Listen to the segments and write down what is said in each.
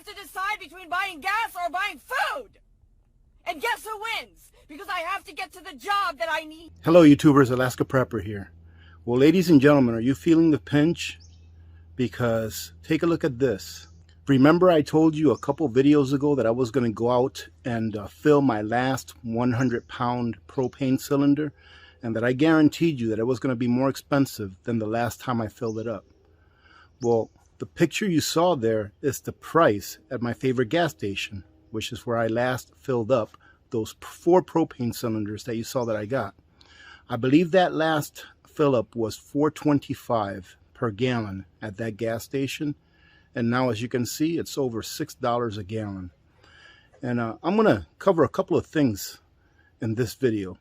to decide between buying gas or buying food. And guess who wins? Because I have to get to the job that I need. Hello YouTubers, Alaska Prepper here. Well, ladies and gentlemen, are you feeling the pinch? Because take a look at this. Remember I told you a couple videos ago that I was going to go out and fill my last 100-pound propane cylinder, and that I guaranteed you that it was going to be more expensive than the last time I filled it up. Well, the picture you saw there is the price at my favorite gas station, which is where I last filled up those 4 propane cylinders that you saw that I got. I believe that last fill up was $4.25 per gallon at that gas station, and now as you can see it's over $6 a gallon. And I'm going to cover a couple of things in this video,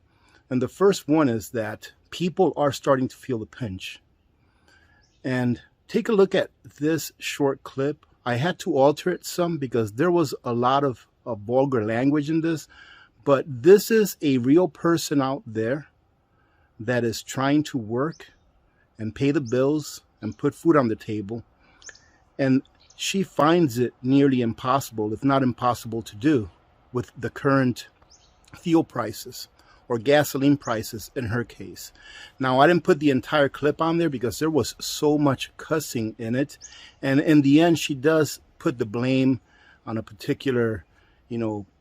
and the first one is that people are starting to feel the pinch. And take a look at this short clip. I had to alter it some because there was a lot of vulgar language in this, but this is a real person out there that is trying to work and pay the bills and put food on the table, and she finds it nearly impossible, if not impossible, to do with the current fuel prices, or gasoline prices in her case. Now, I didn't put the entire clip on there because there was so much cussing in it, and in the end she does put the blame on a particular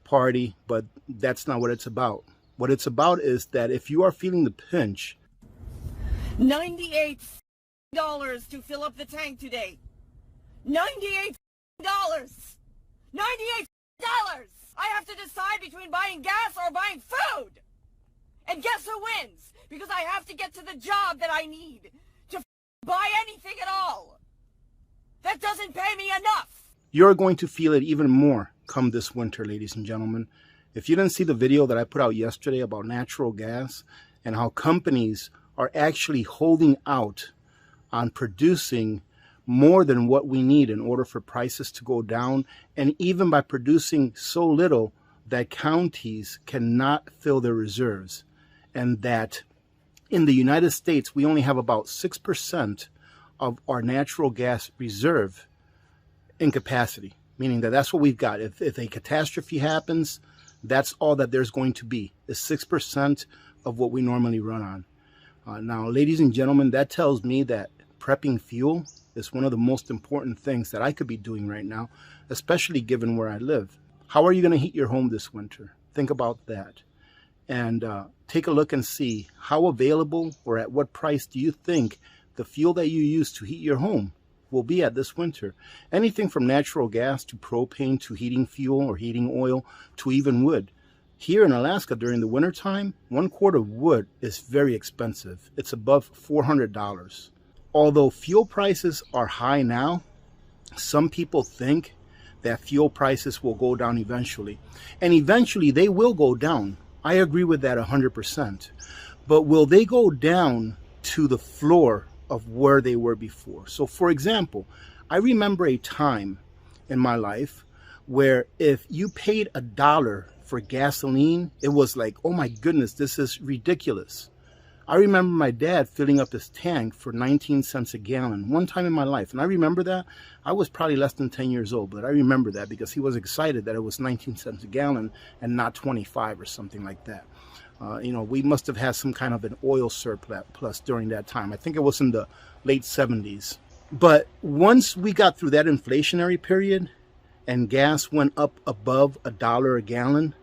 party, but that's not what it's about. What it's about is that if you are feeling the pinch, $98 to fill up the tank today. $98. $98. I have to decide between buying gas or buying food. And guess who wins? Because I have to get to the job that I need to buy anything at all. That doesn't pay me enough. You're going to feel it even more come this winter, ladies and gentlemen. If you didn't see the video that I put out yesterday about natural gas and how companies are actually holding out on producing more than what we need in order for prices to go down, and even by producing so little that counties cannot fill their reserves, and that in the United States we only have about 6% of our natural gas reserve in capacity, meaning that that's what we've got. If a catastrophe happens, that's all that there's going to be, is 6% of what we normally run on. Now, ladies and gentlemen, that tells me that prepping fuel is one of the most important things that I could be doing right now, especially given where I live. How are you going to heat your home this winter? Think about that. And take a look and see how available or at what price do you think the fuel that you use to heat your home will be at this winter. Anything from natural gas to propane to heating fuel or heating oil to even wood. Here in Alaska during the winter time, 1 quart of wood is very expensive. It's above $400. Although fuel prices are high now, some people think that fuel prices will go down eventually. And eventually they will go down. I agree with that 100%. But will they go down to the floor of where they were before? So for example, I remember a time in my life where if you paid $1 for gasoline, it was like, oh my goodness, this is ridiculous. I remember my dad filling up his tank for 19 cents a gallon one time in my life. And I remember that. I was probably less than 10 years old, but I remember that because he was excited that it was 19 cents a gallon and not 25 or something like that. We must have had some kind of an oil surplus during that time. I think it was in the late 70s. But once we got through that inflationary period and gas went up above $1 a gallon,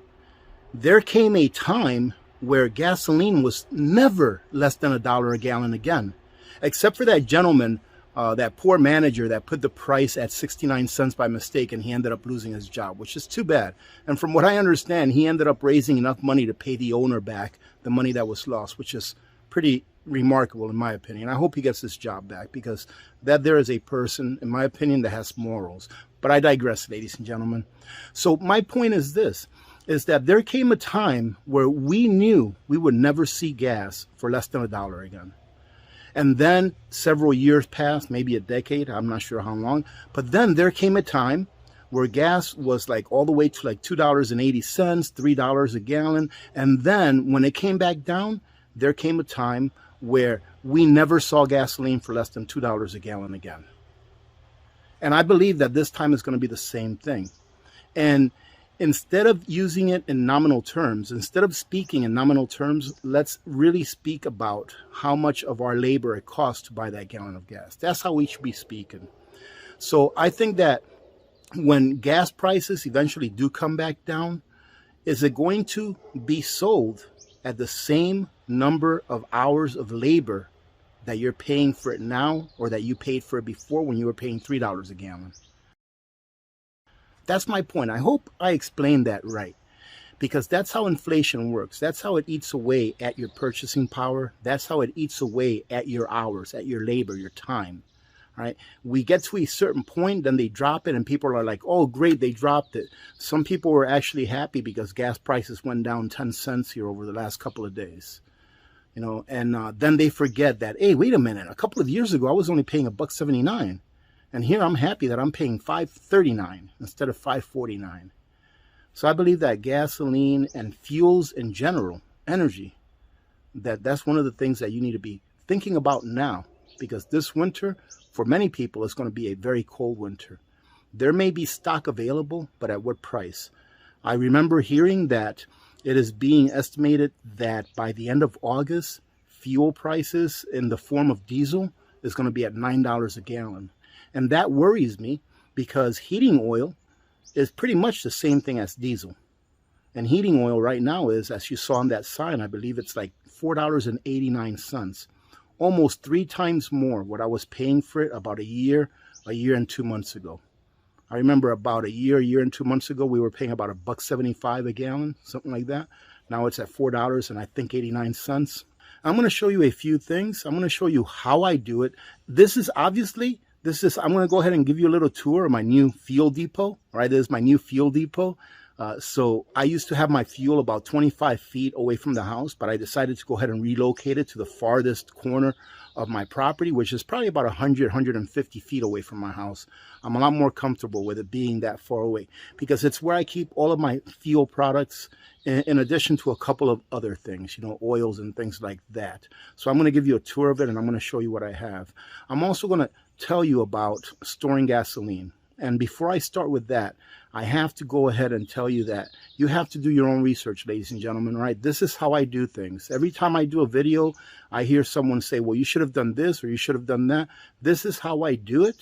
there came a time where gasoline was never less than $1 a gallon again, except for that gentleman, that poor manager that put the price at 69 cents by mistake, and he ended up losing his job, which is too bad. And from what I understand, he ended up raising enough money to pay the owner back the money that was lost, which is pretty remarkable in my opinion. I hope he gets his job back, because that there is a person, in my opinion, that has morals. But I digress, ladies and gentlemen. So my point is this, is that there came a time where we knew we would never see gas for less than $1 again. And then several years passed, maybe a decade, I'm not sure how long. But then there came a time where gas was like all the way to like $2.80, $3 a gallon. And then when it came back down, there came a time where we never saw gasoline for less than $2 a gallon again. And I believe that this time is going to be the same thing. And instead of using it in nominal terms, instead of speaking in nominal terms, let's really speak about how much of our labor it costs to buy that gallon of gas. That's how we should be speaking. So I think that when gas prices eventually do come back down, is it going to be sold at the same number of hours of labor that you're paying for it now, or that you paid for it before when you were paying $3 a gallon? That's my point. I hope I explained that right, because that's how inflation works. That's how it eats away at your purchasing power. That's how it eats away at your hours, at your labor, your time. Right? We get to a certain point, then they drop it, and people are like, oh, great, they dropped it. Some people were actually happy because gas prices went down 10 cents here over the last couple of days. You know, and then they forget that, hey, wait a minute, a couple of years ago, I was only paying $1.79. And here I'm happy that I'm paying $5.39 instead of $5.49. So I believe that gasoline and fuels in general, energy, that's one of the things that you need to be thinking about now, because this winter, for many people, it's going to be a very cold winter. There may be stock available, but at what price? I remember hearing that it is being estimated that by the end of August, fuel prices in the form of diesel is going to be at $9 a gallon. And that worries me, because heating oil is pretty much the same thing as diesel. And heating oil right now is, as you saw on that sign, I believe it's like $4.89. Almost 3 times more what I was paying for it about a year and 2 months ago. I remember about a year and 2 months ago, we were paying about $1.75 a gallon, something like that. Now it's at $4 and I think 89 cents. I'm going to show you a few things. I'm going to show you how I do it. I'm going to go ahead and give you a little tour of my new fuel depot. Right, this is my new fuel depot. So I used to have my fuel about 25 feet away from the house, but I decided to go ahead and relocate it to the farthest corner of my property, which is probably about 150 feet away from my house. I'm a lot more comfortable with it being that far away, because it's where I keep all of my fuel products, in addition to a couple of other things, you know, oils and things like that. So I'm going to give you a tour of it, and I'm going to show you what I have. I'm also going to tell you about storing gasoline. And before I start with that, I have to go ahead and tell you that you have to do your own research, ladies and gentlemen, right? This is how I do things. Every time I do a video, I hear someone say, well, you should have done this or you should have done that. This is how I do it.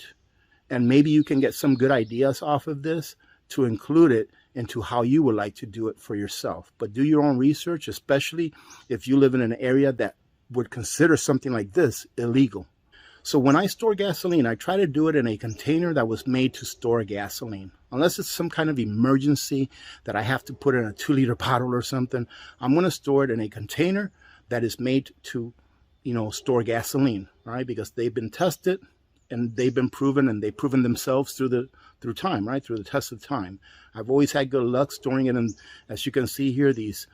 And maybe you can get some good ideas off of this to include it into how you would like to do it for yourself. But do your own research, especially if you live in an area that would consider something like this illegal. So when I store gasoline, I try to do it in a container that was made to store gasoline. Unless it's some kind of emergency that I have to put in a 2-liter bottle or something, I'm going to store it in a container that is made to, you know, store gasoline, right? Because they've been tested and they've been proven, and they've proven themselves through time, right? Through the test of time. I've always had good luck storing it in, as you can see here, these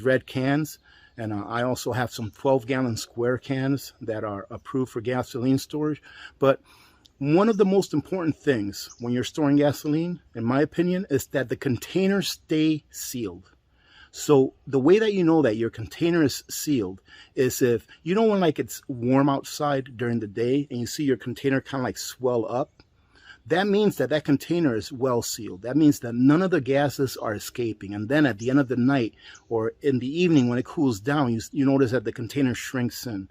red cans. And I also have some 12-gallon square cans that are approved for gasoline storage. But one of the most important things when you're storing gasoline, in my opinion, is that the containers stay sealed. So the way that you know that your container is sealed is if, you know, when like it's warm outside during the day and you see your container kind of like swell up, that means that that container is well sealed. That means that none of the gases are escaping. And then at the end of the night or in the evening when it cools down, you notice that the container shrinks in.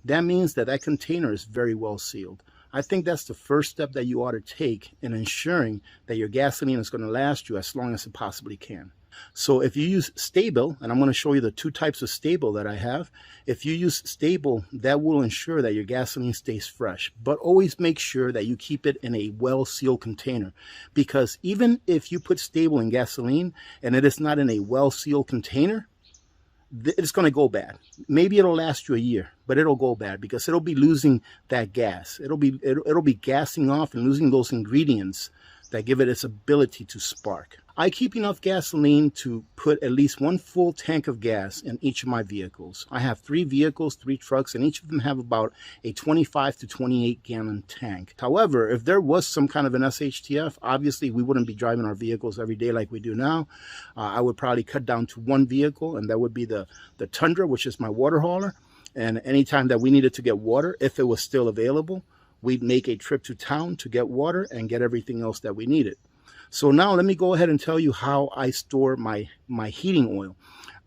That means that that container is very well sealed. I think that's the first step that you ought to take in ensuring that your gasoline is going to last you as long as it possibly can. So if you use sta-bil, and I'm going to show you the 2 types of sta-bil that I have. If you use sta-bil, that will ensure that your gasoline stays fresh. But always make sure that you keep it in a well-sealed container. Because even if you put sta-bil in gasoline and it is not in a well-sealed container, it's going to go bad. Maybe it'll last you a year, but it'll go bad because it'll be losing that gas. It'll be gassing off and losing those ingredients that give it its ability to spark. I keep enough gasoline to put at least 1 full tank of gas in each of my vehicles. I have 3 vehicles, 3 trucks, and each of them have about a 25 to 28 gallon tank. However, if there was some kind of an SHTF, obviously we wouldn't be driving our vehicles every day like we do now. I would probably cut down to 1 vehicle, and that would be the Tundra, which is my water hauler. And anytime that we needed to get water, if it was still available, we'd make a trip to town to get water and get everything else that we needed. So now let me go ahead and tell you how I store my heating oil.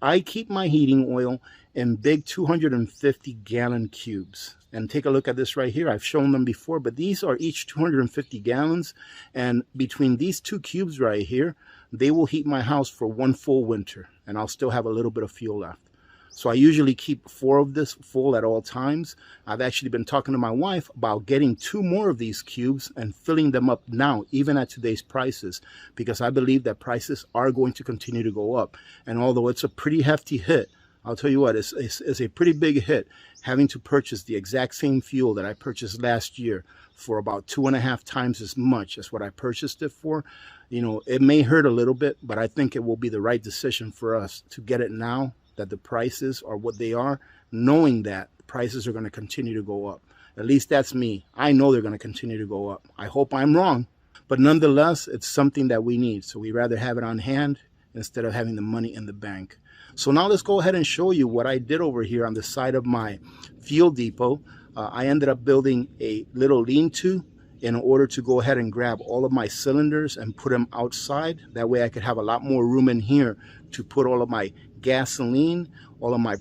I keep my heating oil in big 250-gallon cubes. And take a look at this right here. I've shown them before, but these are each 250 gallons. And between these two cubes right here, they will heat my house for one full winter. And I'll still have a little bit of fuel left. So I usually keep 4 of this full at all times. I've actually been talking to my wife about getting 2 more of these cubes and filling them up now, even at today's prices, because I believe that prices are going to continue to go up. And although it's a pretty hefty hit, I'll tell you what, it's a pretty big hit having to purchase the exact same fuel that I purchased last year for about 2.5 times as much as what I purchased it for. You know, it may hurt a little bit, but I think it will be the right decision for us to get it now that the prices are what they are, knowing that the prices are going to continue to go up. At least that's me. I know they're going to continue to go up. I hope I'm wrong, but nonetheless, it's something that we need. So we rather have it on hand instead of having the money in the bank. So now let's go ahead and show you what I did over here on the side of my fuel depot. I ended up building a little lean-to in order to go ahead and grab all of my cylinders and put them outside. That way I could have a lot more room in here to put all of my gasoline, all of my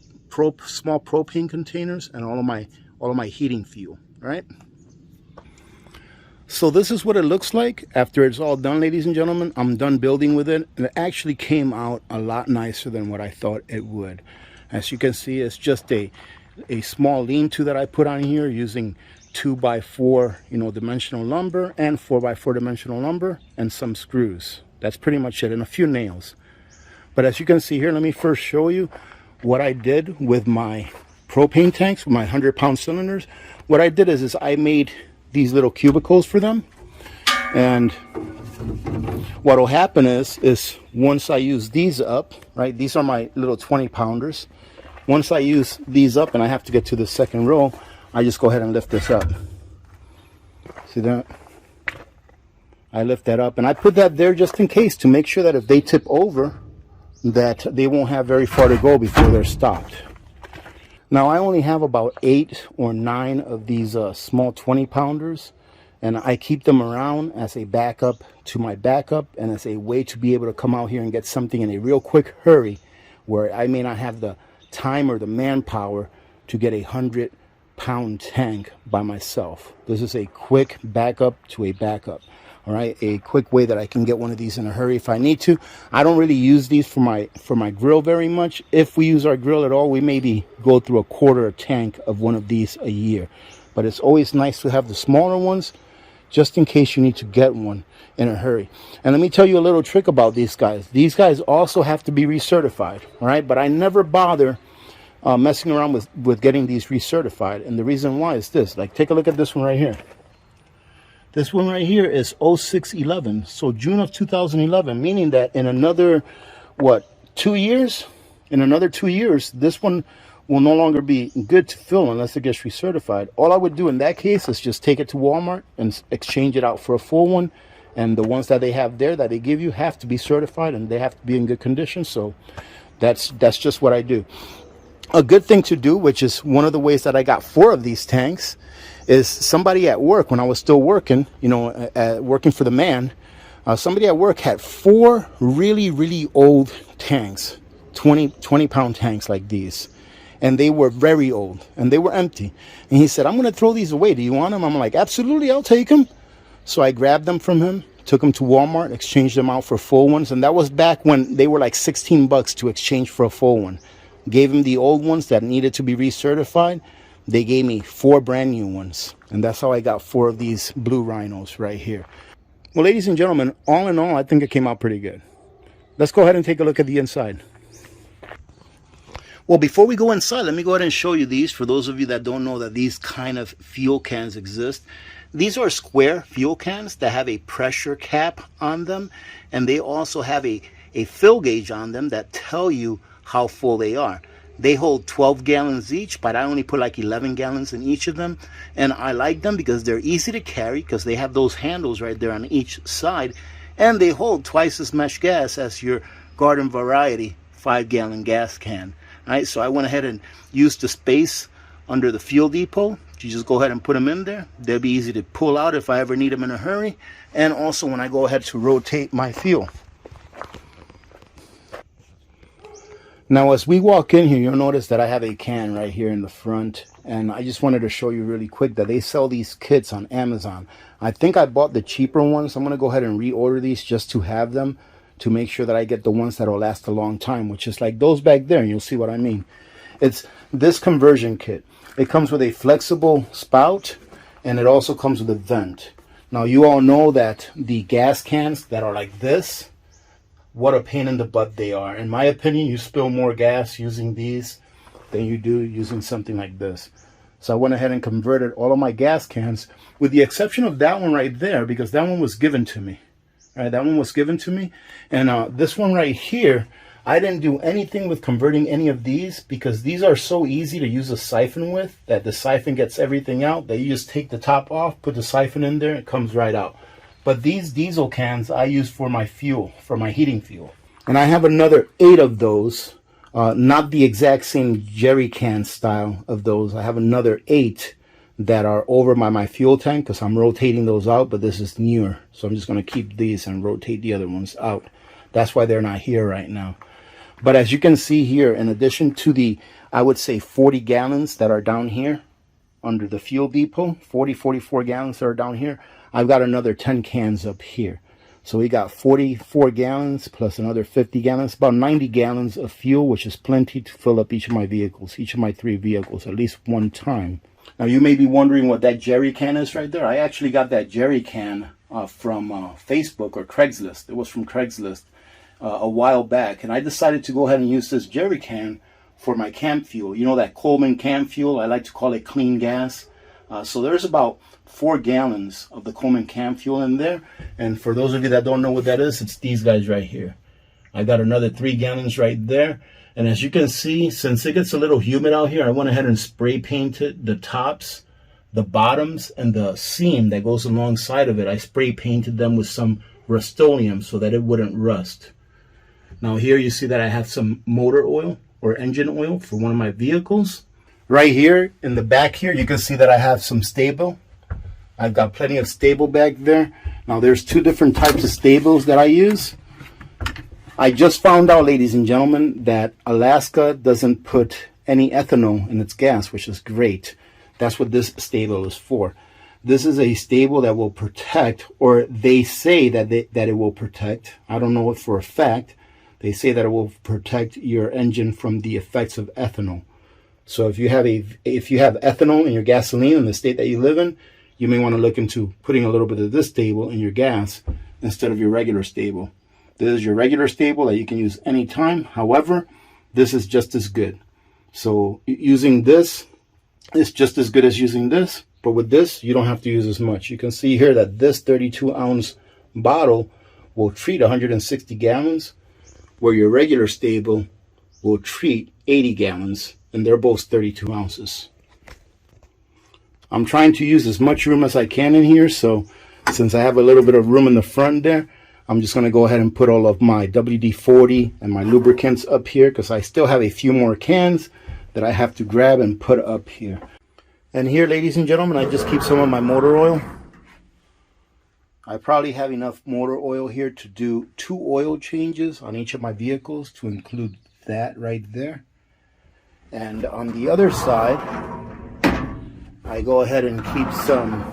small propane containers, and all of my heating fuel. All right. So this is what it looks like after it's all done, ladies and gentlemen. I'm done building with it, and it actually came out a lot nicer than what I thought it would. As you can see, it's just a small lean-to that I put on here using 2x4 dimensional lumber and 4x4 dimensional lumber and some screws. That's pretty much it, and a few nails. But as you can see here, let me first show you what I did with my propane tanks, with my 100-pound cylinders. What I did is I made these little cubicles for them, and what will happen is once I use these up, right, these are my little 20-pounders. Once I use these up and I have to get to the second row, I just go ahead and lift this up. See that? I lift that up, and I put that there just in case, to make sure that if they tip over, that they won't have very far to go before they're stopped. Now I only have about 8 or 9 of these small 20-pounders, and I keep them around as a backup to my backup and as a way to be able to come out here and get something in a real quick hurry where I may not have the time or the manpower to get a 100-pound tank by myself. This is a quick backup to a backup. All right, a quick way that I can get one of these in a hurry if I need to. I don't really use these for my grill very much. If we use our grill at all, we maybe go through a quarter tank of one of these a year. But it's always nice to have the smaller ones, just in case you need to get one in a hurry. And let me tell you a little trick about these guys. These guys also have to be recertified. All right, but I never bother messing around with getting these recertified. And the reason why is this. Like, take a look at this one right here. This one right here is 0611, so June of 2011, meaning that in another, 2 years? In another 2 years, this one will no longer be good to fill unless it gets recertified. All I would do in that case is just take it to Walmart and exchange it out for a full one. And the ones that they have there that they give you have to be certified, and they have to be in good condition. So that's just what I do. A good thing to do, which is one of the ways that I got 4 of these tanks, is somebody at work, when I was still working, working for the man, somebody at work had 4 really, really old tanks, 20-pound tanks like these. And they were very old, and they were empty. And he said, I'm going to throw these away. Do you want them? I'm like, absolutely, I'll take them. So I grabbed them from him, took them to Walmart, exchanged them out for full ones. And that was back when they were like $16 to exchange for a full one. Gave him the old ones that needed to be recertified. They gave me 4 brand new ones, and that's how I got 4 of these blue rhinos right here. Well, ladies and gentlemen, all in all, I think it came out pretty good. Let's go ahead and take a look at the inside. Well, before we go inside, let me go ahead and show you these. For those of you that don't know that these kind of fuel cans exist, these are square fuel cans that have a pressure cap on them, and they also have a fill gauge on them that tell you how full they are. They hold 12 gallons each, but I only put like 11 gallons in each of them. And I like them because they're easy to carry, because they have those handles right there on each side. And they hold twice as much gas as your garden variety 5-gallon gas can. All right, so I went ahead and used the space under the fuel depot You just go ahead and put them in there. They'll be easy to pull out if I ever need them in a hurry. And also when I go ahead to rotate my fuel. Now as we walk in here, you'll notice that I have a can right here in the front. And I just wanted to show you really quick that they sell these kits on Amazon. I think I bought the cheaper ones. I'm going to go ahead and reorder these just to have them, to make sure that I get the ones that will last a long time, which is like those back there, and you'll see what I mean. It's this conversion kit. It comes with a flexible spout, and it also comes with a vent. Now you all know that the gas cans that are like this, what a pain in the butt they are. In my opinion, you spill more gas using these than you do using something like this. So I went ahead and converted all of my gas cans, with the exception of that one right there, because that one was given to me. All right, that one was given to me. And this one right here, I didn't do anything with converting any of these, because these are so easy to use a siphon with, that the siphon gets everything out, that you just take the top off, put the siphon in there, it comes right out. But these diesel cans I use for my fuel, for my heating fuel. And I have another 8 of those, not the exact same jerry can style of those. I have another 8 that are over by my fuel tank, because I'm rotating those out, but this is newer. So I'm just going to keep these and rotate the other ones out. That's why they're not here right now. But as you can see here, in addition to the, I would say 40 gallons that are down here under the fuel depot, 44 gallons that are down here, I've got another 10 cans up here. So we got 44 gallons plus another 50 gallons, about 90 gallons of fuel, which is plenty to fill up each of my vehicles, each of my 3 vehicles, at least one time. Now you may be wondering what that jerry can is right there. I actually got that jerry can from Facebook or Craigslist. It was from Craigslist a while back, and I decided to go ahead and use this jerry can for my camp fuel. You know, that Coleman camp fuel, I like to call it clean gas. So there's about 4 gallons of the Coleman camp fuel in there, and for those of you that don't know what that is, it's these guys right here. I got another 3 gallons right there. And as you can see, since it gets a little humid out here, I went ahead and spray painted the tops, the bottoms, and the seam that goes alongside of it. I spray painted them with some Rust-Oleum so that it wouldn't rust. Now here you see that I have some motor oil or engine oil for one of my vehicles. Right here in the back here, you can see that I have some sta-bil. I've got plenty of sta-bil back there. Now there's 2 different types of sta-bils that I use. I just found out, ladies and gentlemen, that Alaska doesn't put any ethanol in its gas, which is great. That's what this sta-bil is for. This is a sta-bil that will protect, or they say that it will protect. I don't know it for a fact. They say that it will protect your engine from the effects of ethanol. So if you have ethanol in your gasoline in the state that you live in, you may want to look into putting a little bit of this sta-bil in your gas instead of your regular sta-bil. This is your regular sta-bil that you can use anytime. However, this is just as good. So using this is just as good as using this, but with this, you don't have to use as much. You can see here that this 32-ounce bottle will treat 160 gallons, where your regular sta-bil will treat 80 gallons, and they're both 32 ounces. I'm trying to use as much room as I can in here, so since I have a little bit of room in the front there, I'm just going to go ahead and put all of my WD-40 and my lubricants up here, because I still have a few more cans that I have to grab and put up here. And here, ladies and gentlemen, I just keep some of my motor oil. I probably have enough motor oil here to do 2 oil changes on each of my vehicles, to include that right there. And on the other side, I go ahead and keep some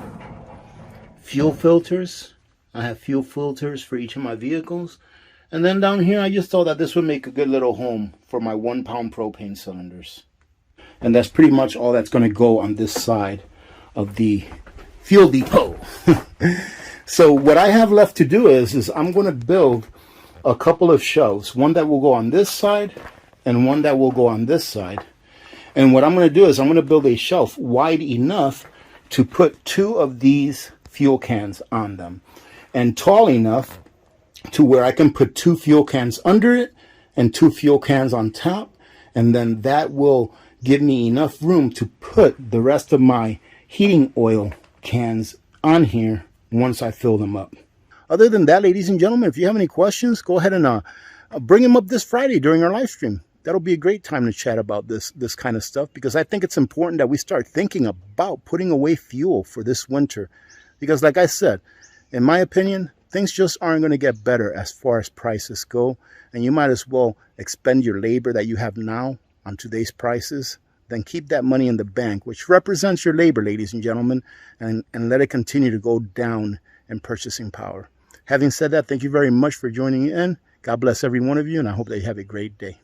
fuel filters. I have fuel filters for each of my vehicles. And then down here, I just thought that this would make a good little home for my 1-pound propane cylinders. And that's pretty much all that's going to go on this side of the fuel depot. So what I have left to do is I'm going to build a couple of shelves. One that will go on this side and one that will go on this side. And what I'm going to do is I'm going to build a shelf wide enough to put 2 of these fuel cans on them, and tall enough to where I can put 2 fuel cans under it and 2 fuel cans on top, and then that will give me enough room to put the rest of my heating oil cans on here once I fill them up. Other than that, ladies and gentlemen, if you have any questions, go ahead and bring them up this Friday during our live stream. that'll be a great time to chat about this kind of stuff, because I think it's important that we start thinking about putting away fuel for this winter. Because like I said, in my opinion, things just aren't going to get better as far as prices go. And you might as well expend your labor that you have now on today's prices, then keep that money in the bank, which represents your labor, ladies and gentlemen, and let it continue to go down in purchasing power. Having said that, thank you very much for joining in. God bless every one of you, and I hope that you have a great day.